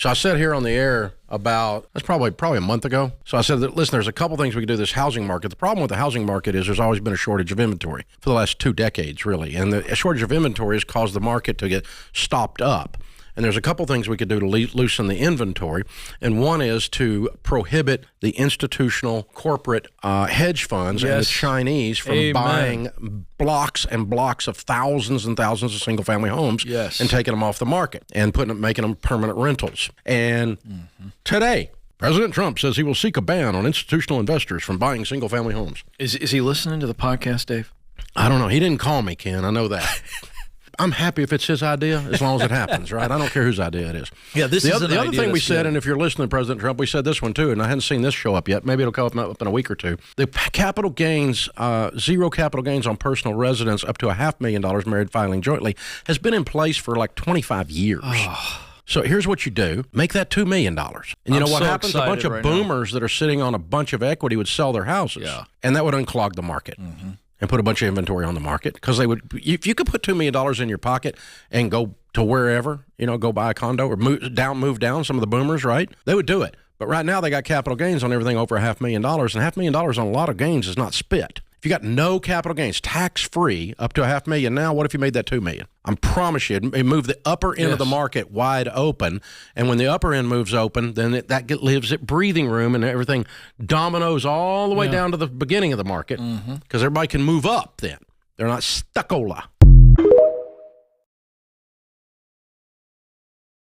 So I said here on the air that's probably a month ago. So I said that, listen, there's a couple things we can do this housing market. The problem with the housing market is there's always been a shortage of inventory for the last 2 decades, really. And the shortage of inventory has caused the market to get stopped up. And there's a couple things we could do to loosen the inventory. And one is to prohibit the institutional corporate hedge funds and the Chinese from buying blocks and blocks of thousands and thousands of single-family homes and taking them off the market and making them permanent rentals. And today, President Trump says he will seek a ban on institutional investors from buying single-family homes. Is he listening to the podcast, Dave? I don't know. He didn't call me, Ken. I know that. I'm happy if it's his idea, as long as it happens, right? I don't care whose idea it is. Yeah, the other thing we said, and if you're listening to President Trump, we said this one too, and I hadn't seen this show up yet. Maybe it'll come up in a week or two. The capital gains, zero capital gains on personal residence up to $500,000 married filing jointly has been in place for like 25 years. So here's what you do. Make that $2 million. And you know what happens? A bunch of boomers that are sitting on a bunch of equity would sell their houses, and that would unclog the market. And put a bunch of inventory on the market, because they would. If you could put $2 million in your pocket and go to wherever, go buy a condo or move down. Some of the boomers, right? They would do it. But right now they got capital gains on everything over $500,000, and $500,000 on a lot of gains is not spit. If you got no capital gains, tax-free, up to $500,000 now, what if you made that $2 million? I promise you, it moved the upper end of the market wide open, and when the upper end moves open, then that leaves it breathing room, and everything dominoes all the way down to the beginning of the market, because everybody can move up then. They're not stuccola.